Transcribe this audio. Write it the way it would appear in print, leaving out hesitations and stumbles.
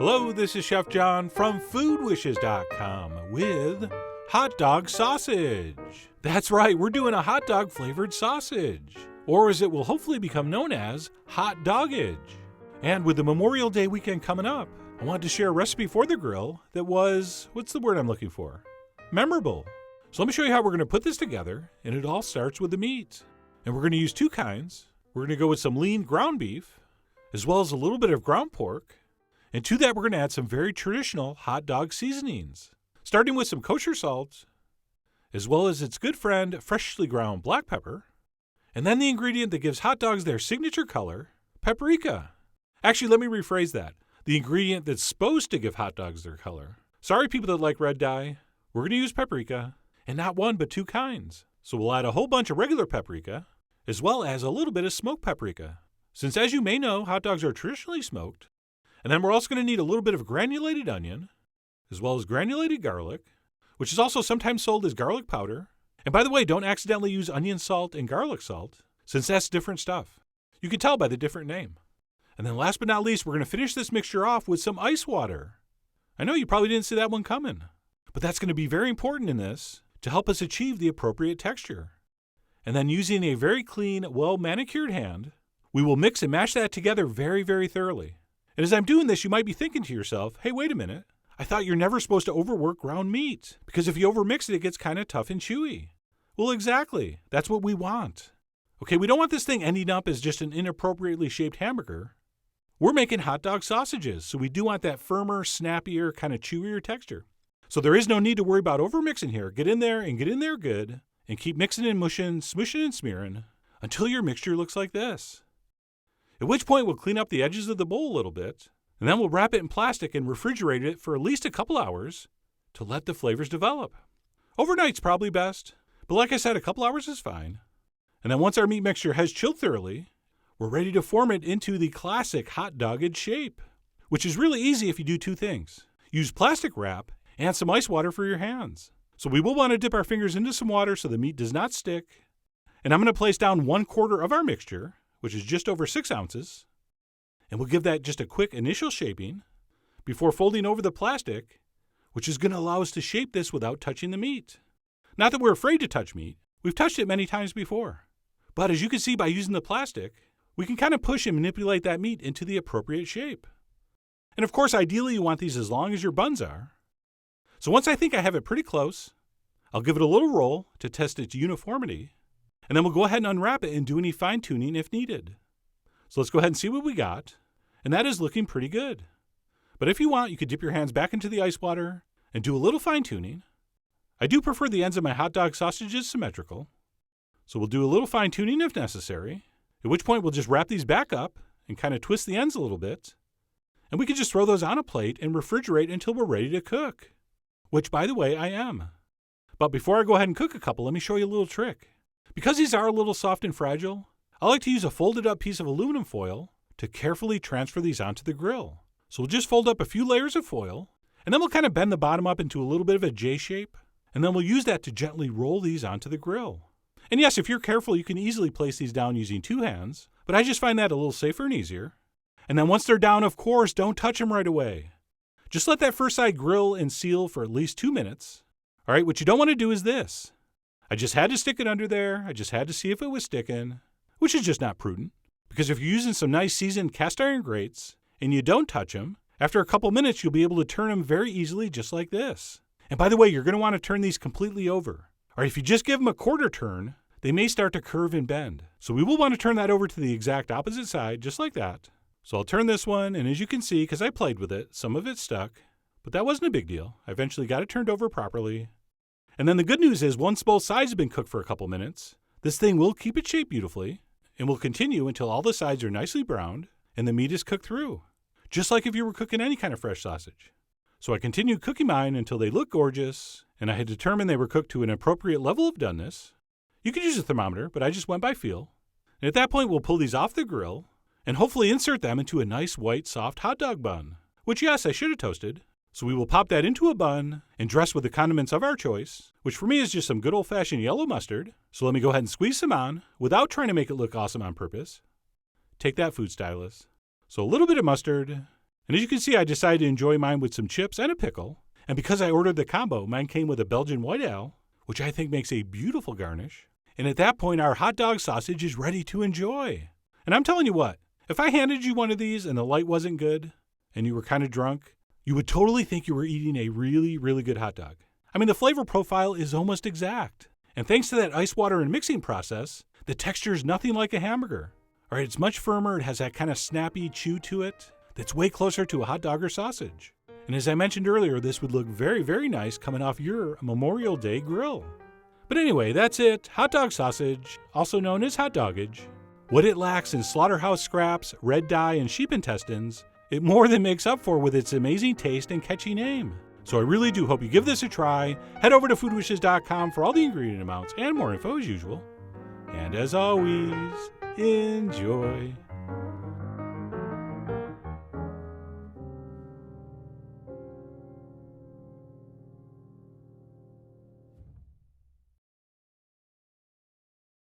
Hello, this is Chef John from foodwishes.com with hot dog sausage. That's right, we're doing a hot dog flavored sausage, or as it will hopefully become known as, hot dogage. And with the Memorial Day weekend coming up, I wanted to share a recipe for the grill that was, what's the word I'm looking for? Memorable. So let me show you how we're going to put this together, and it all starts with the meat. And we're going to use two kinds. We're going to go with some lean ground beef, as well as a little bit of ground pork. And to that, we're going to add some very traditional hot dog seasonings, starting with some kosher salt, as well as its good friend, freshly ground black pepper, and then the ingredient that gives hot dogs their signature color, paprika. Actually, let me rephrase that. The ingredient that's supposed to give hot dogs their color. Sorry, people that like red dye. We're going to use paprika, and not one, but two kinds. So we'll add a whole bunch of regular paprika, as well as a little bit of smoked paprika. Since, as you may know, hot dogs are traditionally smoked. And then we're also going to need a little bit of granulated onion, as well as granulated garlic, which is also sometimes sold as garlic powder. And by the way, don't accidentally use onion salt and garlic salt, since that's different stuff. You can tell by the different name. And then last but not least, we're going to finish this mixture off with some ice water. I know you probably didn't see that one coming, but that's going to be very important in this to help us achieve the appropriate texture. And then using a very clean, well-manicured hand, we will mix and mash that together very, very thoroughly. And as I'm doing this, you might be thinking to yourself, hey, wait a minute. I thought you're never supposed to overwork ground meat, because if you overmix it, it gets kind of tough and chewy. Well, exactly. That's what we want. Okay, we don't want this thing ending up as just an inappropriately shaped hamburger. We're making hot dog sausages, so we do want that firmer, snappier, kind of chewier texture. So there is no need to worry about overmixing here. Get in there and get in there good, and keep mixing and mushing, smooshing and smearing, until your mixture looks like this. At which point we'll clean up the edges of the bowl a little bit, and then we'll wrap it in plastic and refrigerate it for at least a couple hours to let the flavors develop. Overnight's probably best, but like I said, a couple hours is fine. And then once our meat mixture has chilled thoroughly, we're ready to form it into the classic hot dogage shape, which is really easy if you do two things. Use plastic wrap and some ice water for your hands. So we will want to dip our fingers into some water so the meat does not stick. And I'm going to place down 1/4 of our mixture, which is just over 6 ounces, and we'll give that just a quick initial shaping before folding over the plastic, which is going to allow us to shape this without touching the meat. Not that we're afraid to touch meat. We've touched it many times before. But as you can see by using the plastic, we can kind of push and manipulate that meat into the appropriate shape. And of course, ideally you want these as long as your buns are. So once I think I have it pretty close, I'll give it a little roll to test its uniformity. And then we'll go ahead and unwrap it and do any fine-tuning if needed. So let's go ahead and see what we got. And that is looking pretty good. But if you want, you could dip your hands back into the ice water and do a little fine-tuning. I do prefer the ends of my hot dog sausages symmetrical. So we'll do a little fine-tuning if necessary, at which point we'll just wrap these back up and kind of twist the ends a little bit. And we can just throw those on a plate and refrigerate until we're ready to cook. Which, by the way, I am. But before I go ahead and cook a couple, let me show you a little trick. Because these are a little soft and fragile, I like to use a folded up piece of aluminum foil to carefully transfer these onto the grill. So we'll just fold up a few layers of foil, and then we'll kind of bend the bottom up into a little bit of a J shape, and then we'll use that to gently roll these onto the grill. And yes, if you're careful, you can easily place these down using two hands, but I just find that a little safer and easier. And then once they're down, of course, don't touch them right away. Just let that first side grill and seal for at least 2 minutes. All right, what you don't want to do is this. I just had to stick it under there. I just had to see if it was sticking, which is just not prudent. Because if you're using some nice seasoned cast iron grates and you don't touch them, after a couple minutes, you'll be able to turn them very easily just like this. And by the way, you're going to want to turn these completely over. Or if you just give them a quarter turn, they may start to curve and bend. So we will want to turn that over to the exact opposite side, just like that. So I'll turn this one, and as you can see, because I played with it, some of it stuck. But that wasn't a big deal. I eventually got it turned over properly. And then the good news is once both sides have been cooked for a couple minutes, this thing will keep its shape beautifully and will continue until all the sides are nicely browned and the meat is cooked through, just like if you were cooking any kind of fresh sausage. So I continued cooking mine until they looked gorgeous and I had determined they were cooked to an appropriate level of doneness. You could use a thermometer, but I just went by feel. And at that point, we'll pull these off the grill and hopefully insert them into a nice white soft hot dog bun, which yes, I should have toasted. So we will pop that into a bun and dress with the condiments of our choice, which for me is just some good old-fashioned yellow mustard. So let me go ahead and squeeze some on without trying to make it look awesome on purpose. Take that, food stylist. So a little bit of mustard, And as you can see, I decided to enjoy mine with some chips and a pickle. And because I ordered the combo, mine came with a Belgian white ale, which I think makes a beautiful garnish. And at that point, our hot dog sausage is ready to enjoy. And I'm telling you what, if I handed you one of these and the light wasn't good, and you were kind of drunk, you would totally think you were eating a really, really good hot dog. I mean, the flavor profile is almost exact. And thanks to that ice water and mixing process, the texture is nothing like a hamburger. All right, it's much firmer. It has that kind of snappy chew to it that's way closer to a hot dog or sausage. And as I mentioned earlier, this would look very, very nice coming off your Memorial Day grill. But anyway, that's it. Hot dog sausage, also known as hot dogage. What it lacks in slaughterhouse scraps, red dye, and sheep intestines, it more than makes up for with its amazing taste and catchy name. So I really do hope you give this a try. Head over to foodwishes.com for all the ingredient amounts and more info as usual. And as always, enjoy.